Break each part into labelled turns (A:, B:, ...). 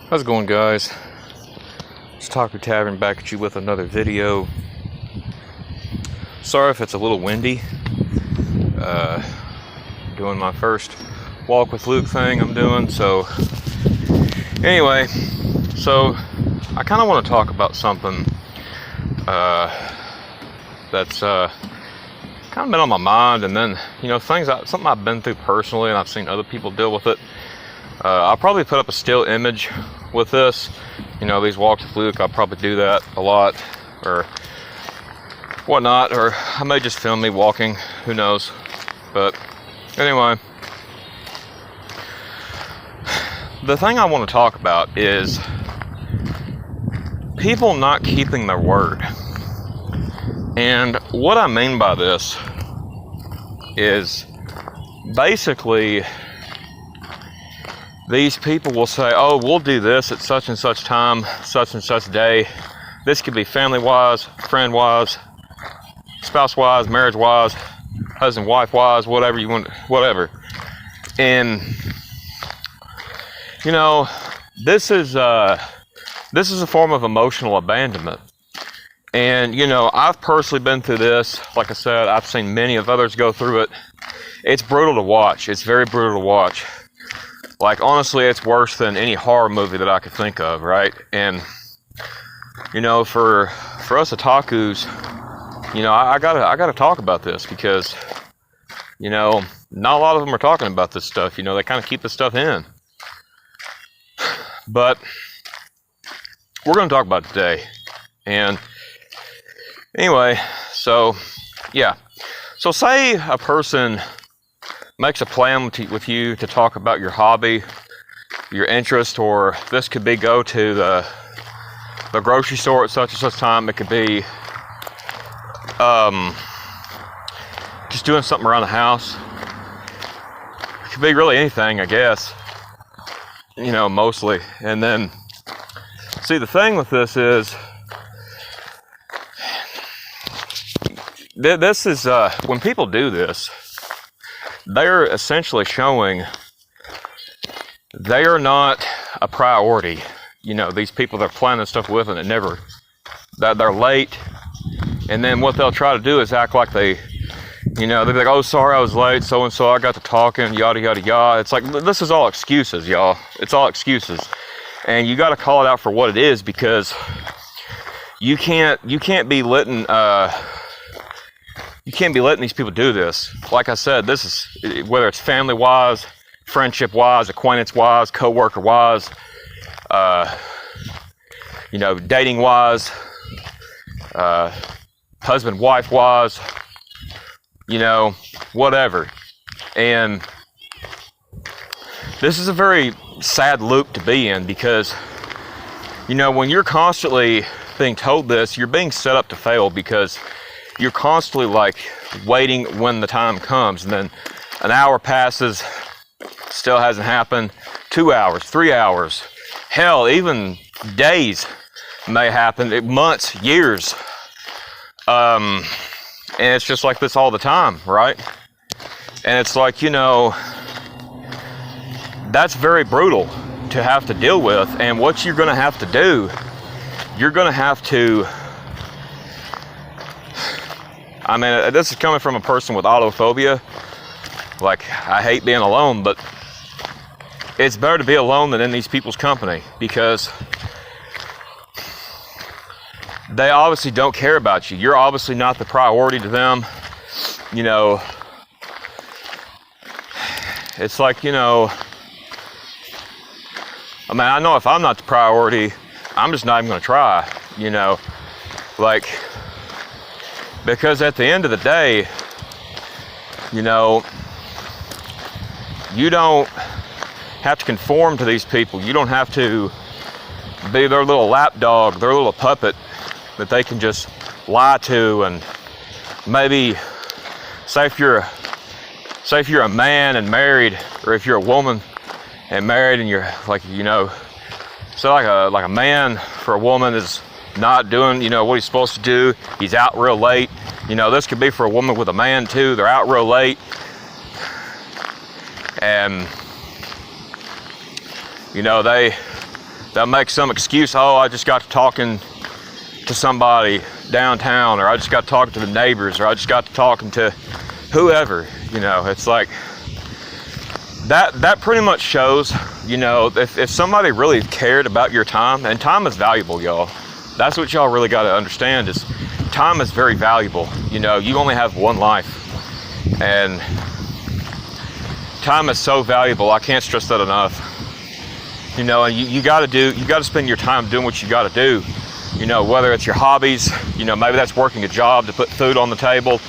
A: How's it going, guys? It's Otaku Tavern back at you with another video. Sorry if it's a little windy. Doing my first walk with Luke thing I'm doing. So anyway, I kind of want to talk about something that's kind of been on my mind, and then something I've been through personally, and I've seen other people deal with it. I'll probably put up a still image with this. These walks with Luke, I'll probably do that a lot or whatnot, or I may just film me walking, who knows. But anyway, the thing I want to talk about is people not keeping their word. And what I mean by this is basically these people will say, oh, we'll do this at such and such time, such and such day. This could be family-wise, friend-wise, spouse-wise, marriage-wise, husband-wife-wise, whatever you want, whatever. And, this is a form of emotional abandonment. And, I've personally been through this. Like I said, I've seen many of others go through it. It's brutal to watch. It's very brutal to watch. Like, honestly, it's worse than any horror movie that I could think of, right? And, for us otakus, I gotta talk about this because, not a lot of them are talking about this stuff. They kind of keep this stuff in. But we're going to talk about it today. And anyway, so say a person makes a plan with you to talk about your hobby, your interest, or this could be go to the grocery store at such and such time. It could be just doing something around the house. It could be really anything, I guess, mostly. And then, see, the thing with this is, when people do this, they're essentially showing they are not a priority. These people they're planning stuff with, and that they're late. And then what they'll try to do is act like they'll be like, oh, sorry, I was late, so-and-so, I got to talking, yada, yada, yada. It's like, this is all excuses, y'all. It's all excuses. And you got to call it out for what it is, because you can't be letting these people do this. Like I said, this is, whether it's family-wise, friendship-wise, acquaintance-wise, co-worker-wise, dating-wise, husband-wife-wise, whatever. And this is a very sad loop to be in, because, when you're constantly being told this, you're being set up to fail, because you're constantly waiting when the time comes, and then an hour passes, still hasn't happened. 2 hours, 3 hours, hell, even days may happen, months, years. And it's just like this all the time, right? And it's like, that's very brutal to have to deal with. And what you're going to have to do, you're going to have to, this is coming from a person with autophobia. I hate being alone, but it's better to be alone than in these people's company, because they obviously don't care about you. You're obviously not the priority to them. It's like, I know if I'm not the priority, I'm just not even going to try, because at the end of the day, you don't have to conform to these people. You don't have to be their little lapdog, their little puppet that they can just lie to. And maybe, say if you're a man and married, or if you're a woman and married, and you're like a man for a woman is not doing, what he's supposed to do. He's out real late. This could be for a woman with a man too. They're out real late. And, they they'll make some excuse. Oh, I just got to talking to somebody downtown, or I just got talking to the neighbors, or I just got to talking to whoever. You know, it's like that pretty much shows, you know, if somebody really cared about your time, and time is valuable, y'all. That's what y'all really got to understand, is time is very valuable. You know, you only have one life, and time is so valuable. I can't stress that enough. You know, and you got to spend your time doing what you got to do. You know, whether it's your hobbies, you know, maybe that's working a job to put food on the table.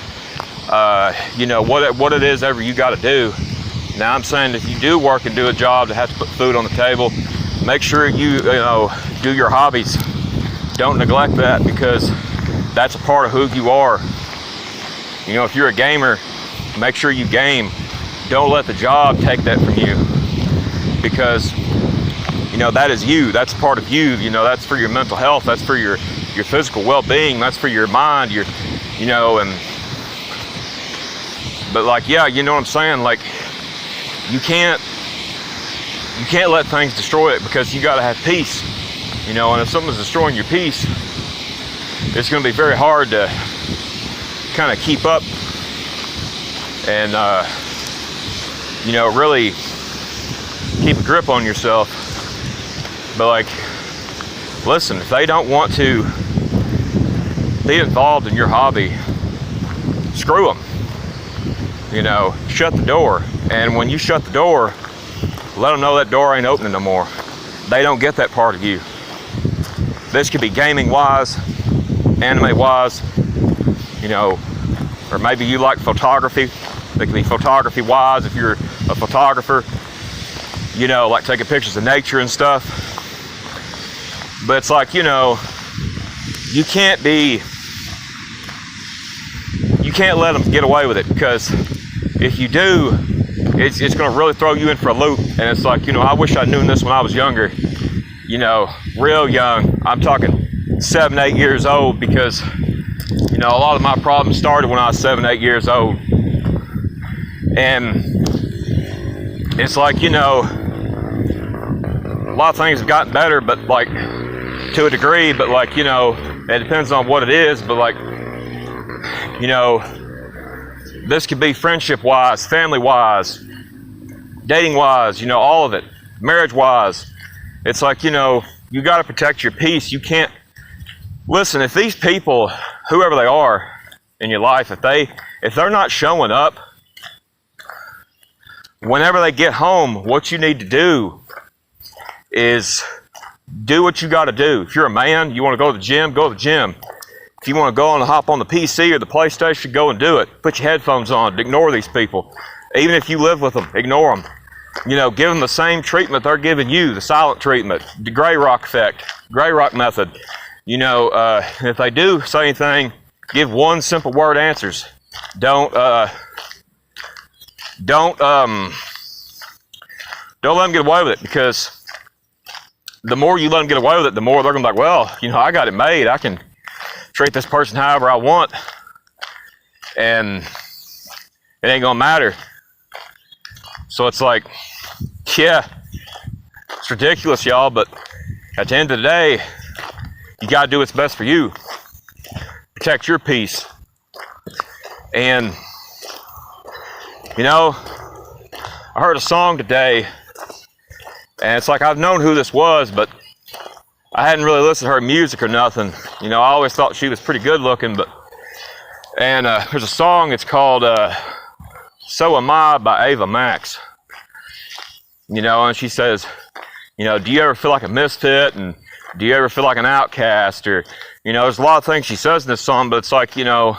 A: You know, what it is ever you got to do. Now, I'm saying if you do work and do a job to have to put food on the table, make sure you know, do your hobbies. Don't neglect that, because that's a part of who you are. You know, if you're a gamer, make sure you game. Don't let the job take that from you, because, you know, that is you. That's part of you. You know, that's for your mental health. That's for your physical well-being. That's for your mind. You know, but like, yeah, you know what I'm saying? Like, you can't let things destroy it, because you got to have peace. You know, and if something's destroying your peace, it's going to be very hard to kind of keep up and, you know, really keep a grip on yourself. But like, listen, if they don't want to be involved in your hobby, screw them. You know, shut the door. And when you shut the door, let them know that door ain't opening no more. They don't get that part of you. This could be gaming wise, anime wise, you know, or maybe you like photography. It could be photography wise if you're a photographer, you know, like taking pictures of nature and stuff. But it's like, you know, you can't let them get away with it, because if you do, it's going to really throw you in for a loop. And it's like, you know, I wish I'd known this when I was younger, you know, real young. I'm talking 7, 8 years old, because, you know, a lot of my problems started when I was 7, 8 years old. And it's like, you know, a lot of things have gotten better, but like, to a degree, but like, you know, it depends on what it is. But like, you know, this could be friendship wise, family wise, dating wise, you know, all of it, marriage wise. It's like, you know, you got to protect your peace. You can't, listen, if these people, whoever they are in your life, if they're not showing up whenever they get home, what you need to do is do what you got to do. If you're a man, you want to go to the gym, go to the gym. If you want to go and hop on the PC or the PlayStation, go and do it. Put your headphones on. Ignore these people. Even if you live with them, ignore them. You know, give them the same treatment they're giving you, the silent treatment, the gray rock effect, gray rock method. You know, if they do say anything, give one simple word answers. Don't let them get away with it, because the more you let them get away with it, the more they're going to be like, well, you know, I got it made. I can treat this person however I want, and it ain't going to matter. So it's like, yeah, it's ridiculous, y'all, but at the end of the day, you got to do what's best for you. Protect your peace. And, you know, I heard a song today, and it's like, I've known who this was, but I hadn't really listened to her music or nothing. You know, I always thought she was pretty good looking, and there's a song, it's called So Am I by Ava Max. You know, and she says, you know, do you ever feel like a misfit? And do you ever feel like an outcast? Or, you know, there's a lot of things she says in this song, but it's like, you know,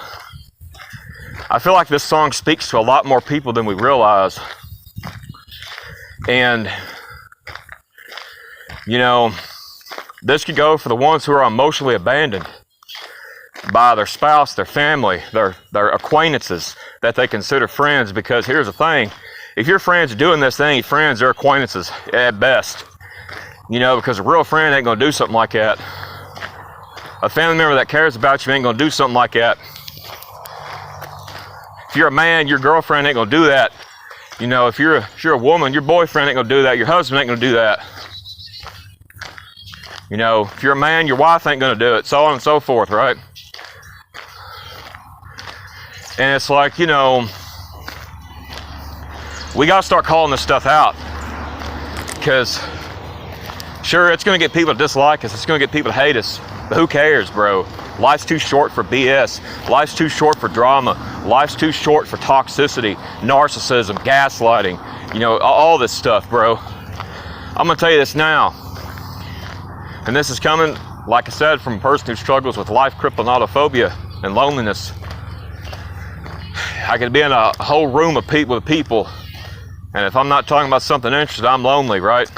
A: I feel like this song speaks to a lot more people than we realize. And, you know, this could go for the ones who are emotionally abandoned by their spouse, their family, their acquaintances that they consider friends. Because here's the thing, if your friends are doing this, they ain't friends, they're acquaintances at best. You know, because a real friend ain't gonna do something like that. A family member that cares about you ain't gonna do something like that. If you're a man, your girlfriend ain't gonna do that. You know, if you're a woman, your boyfriend ain't gonna do that, your husband ain't gonna do that. You know, if you're a man, your wife ain't gonna do it, so on and so forth, right? And it's like, you know, we gotta start calling this stuff out. Because, sure, it's gonna get people to dislike us, it's gonna get people to hate us, but who cares, bro? Life's too short for BS. Life's too short for drama. Life's too short for toxicity, narcissism, gaslighting, you know, all this stuff, bro. I'm gonna tell you this now. And this is coming, like I said, from a person who struggles with life-crippling autophobia and loneliness. I could be in a whole room of people, and if I'm not talking about something interesting, I'm lonely, right?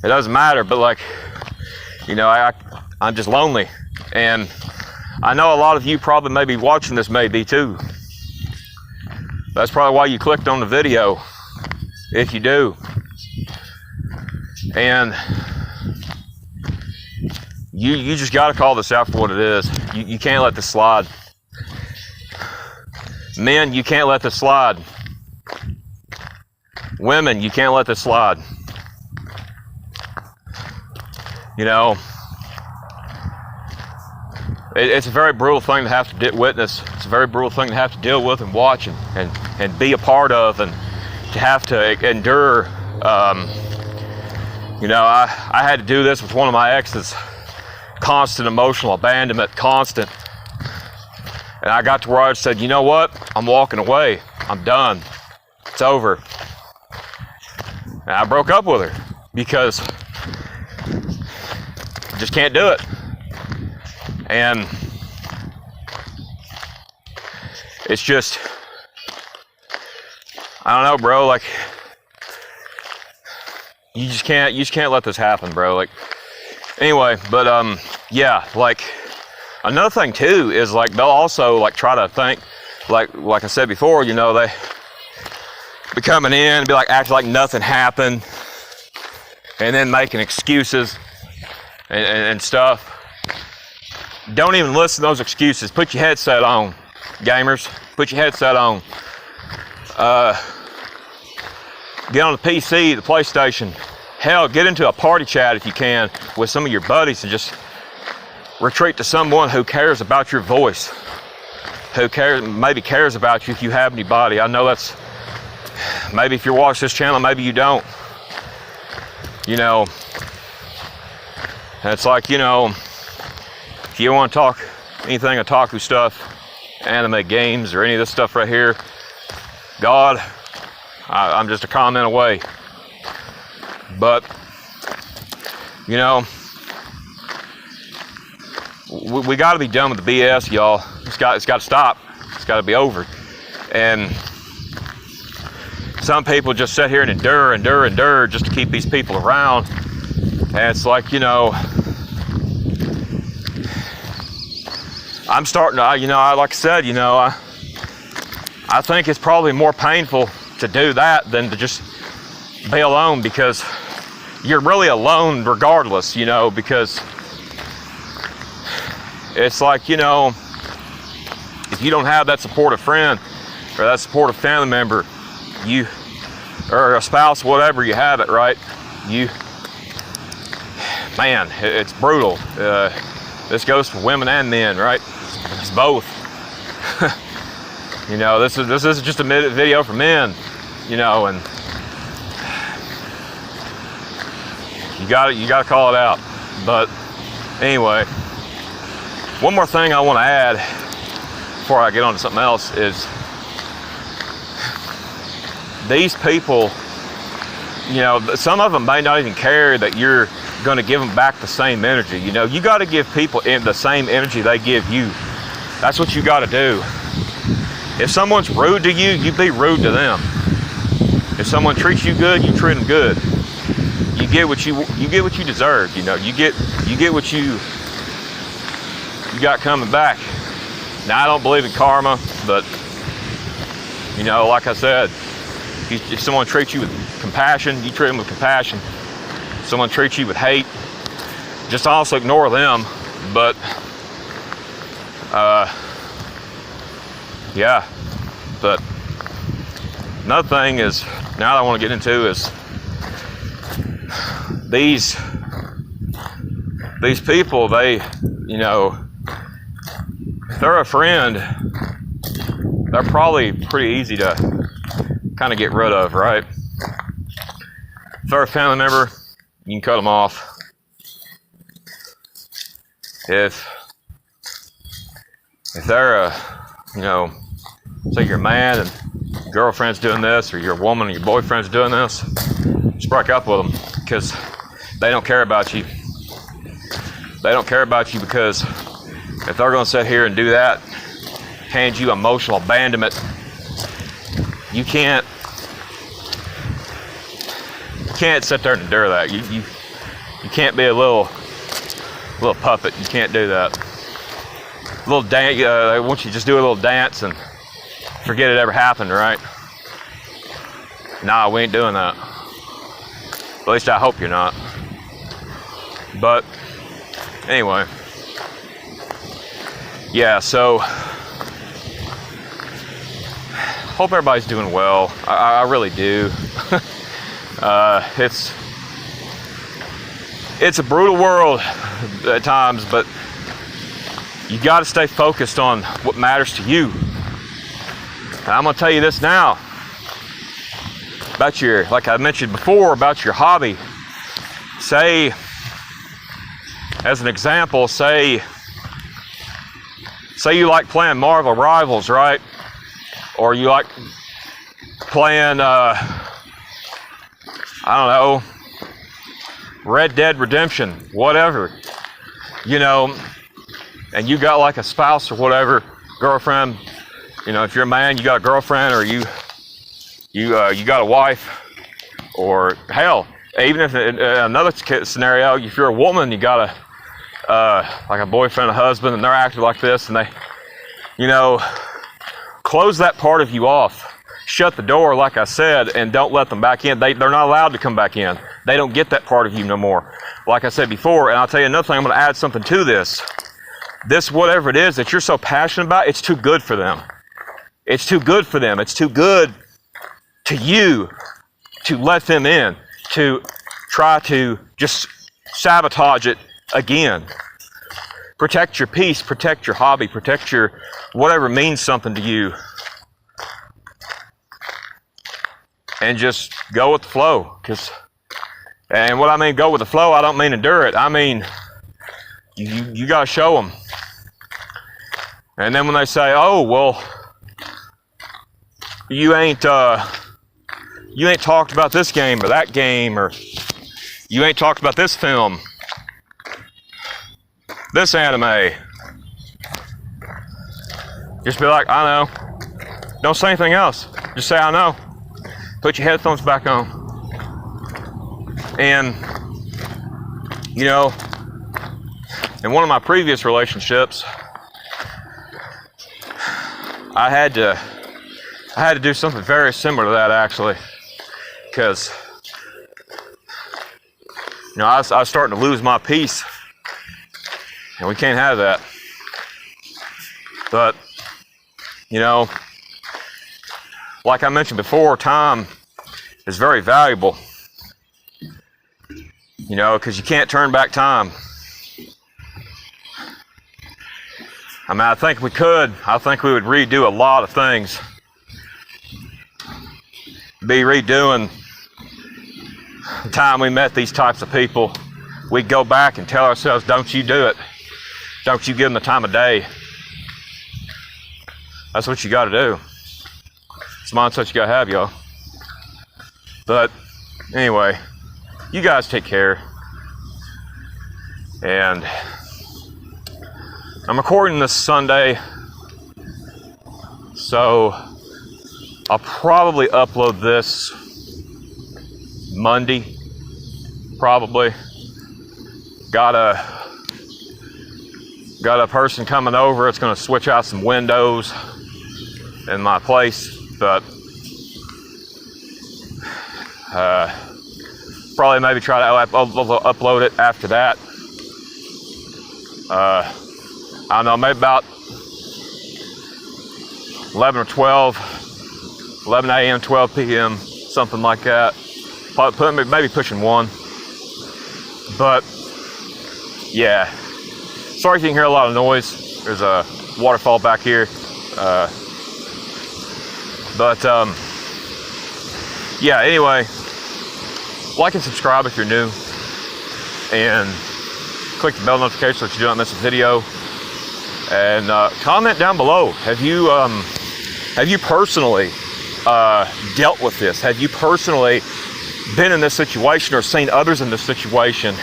A: It doesn't matter, but like, you know, I'm just lonely. And I know a lot of you probably may be watching this, maybe too. That's probably why you clicked on the video, if you do. And you just got to call this out for what it is. You can't let this slide. Men, you can't let this slide. Women, you can't let this slide. You know, it's a very brutal thing to have to witness. It's a very brutal thing to have to deal with and watch and be a part of, and to have to endure. You know, I had to do this with one of my exes. Constant emotional abandonment, constant. And I got to where I said, you know what? I'm walking away. I'm done. It's over. And I broke up with her because I just can't do it. And it's just, I don't know, bro, like, you just can't let this happen, bro. Like, anyway, but yeah, like, another thing too is like they'll also like try to think, like I said before, you know, they be coming in and be like acting like nothing happened, and then making excuses and stuff. Don't even listen to those excuses. Put your headset on, gamers. Put your headset on. Get on the PC, the PlayStation. Hell, get into a party chat if you can with some of your buddies and just retreat to someone who cares about your voice, who maybe cares about you if you have anybody. I know that's, maybe if you're watching this channel, maybe you don't. You know, and it's like, you know, if you want to talk anything otaku stuff, anime, games, or any of this stuff right here, God, I'm just a comment away. But, you know, we got to be done with the BS, y'all. It's got to stop. It's got to be over. And some people just sit here and endure just to keep these people around. And it's like, you know, I'm starting to, you know, like I said, you know, I think it's probably more painful to do that than to just be alone, because you're really alone regardless, you know, because it's like, you know, if you don't have that supportive friend or that supportive family member, you, or a spouse, whatever, you have it, right? You, man, it's brutal. This goes for women and men, right? It's both. You know, this is just a video for men, you know, and you gotta call it out. But anyway, one more thing I want to add before I get on to something else is these people, you know, some of them may not even care that you're going to give them back the same energy. You know, you got to give people the same energy they give you. That's what you got to do. If someone's rude to you, you be rude to them. If someone treats you good, you treat them good. You get what you deserve. You know, you get what you got coming back. Now, I don't believe in karma, but you know, like I said, if someone treats you with compassion, you treat them with compassion. If someone treats you with hate, just also ignore them. But yeah. But another thing is, now that I want to get into is these people, they, you know, if they're a friend, they're probably pretty easy to kind of get rid of, right? If they're a family member, you can cut them off. If they're a, you know, say you're a man and your girlfriend's doing this, or you're a woman and your boyfriend's doing this, just break up with them, because they don't care about you. They don't care about you, because if they're going to sit here and do that, hand you emotional abandonment, you can't sit there and endure that. You can't be a little puppet. You can't do that. A little dance. I want you to just do a little dance and forget it ever happened, right? Nah, we ain't doing that. At least I hope you're not. But anyway, yeah. So hope everybody's doing well. I really do. It's a brutal world at times, but you got to stay focused on what matters to you. And I'm going to tell you this now about your, like I mentioned before, about your hobby. Say, as an example, say you like playing Marvel Rivals, right? Or you like playing, I don't know, Red Dead Redemption, whatever, you know, and you got like a spouse or whatever, girlfriend, you know, if you're a man, you got a girlfriend, or you got a wife, or hell, even if in another scenario, if you're a woman, you got like a boyfriend, a husband, and they're acting like this, and they, you know, close that part of you off. Shut the door, like I said, and don't let them back in. They're not allowed to come back in. They don't get that part of you no more. Like I said before, and I'll tell you another thing, I'm going to add something to this. This, whatever it is that you're so passionate about, it's too good for them. It's too good for them. It's too good to you to let them in, to try to just sabotage it again. Protect your peace, protect your hobby, protect your whatever means something to you. And just go with the flow. And what I mean go with the flow, I don't mean endure it. I mean, you got to show them. And then when they say, oh, well, you ain't talked about this game or that game, or you ain't talked about this film, this anime. Just be like, I know. Don't say anything else. Just say, I know. Put your headphones back on. And, you know, in one of my previous relationships, I had to do something very similar to that, actually, because, you know, I was starting to lose my peace, and we can't have that. But, you know, like I mentioned before, time is very valuable, you know, because you can't turn back time. I mean, I think we could. I think we would redo a lot of things. Be redoing the time we met these types of people. We'd go back and tell ourselves, don't you do it. Don't you give them the time of day. That's what you got to do. It's the mindset you got to have, y'all. But anyway, you guys take care. And I'm recording this Sunday, so I'll probably upload this Monday, probably. Got a person coming over. It's going to switch out some windows in my place, but probably maybe try to upload it after that. I don't know, maybe about 11 or 12, 11 a.m., 12 p.m., something like that. Maybe pushing 1. But yeah, sorry if you can hear a lot of noise. There's a waterfall back here. Yeah, anyway, like and subscribe if you're new, and click the bell notification so that you don't miss a video. And comment down below. Have you personally dealt with this? Have you personally been in this situation or seen others in this situation?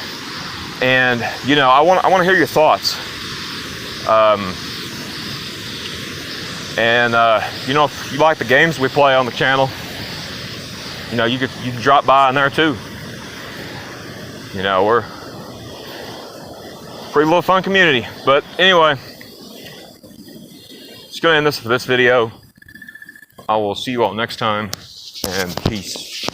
A: And you know, I want to hear your thoughts. You know, if you like the games we play on the channel, you know, you can drop by in there too. You know, we're a pretty little fun community. But anyway, just gonna end this for this video. I will see you all next time, and peace.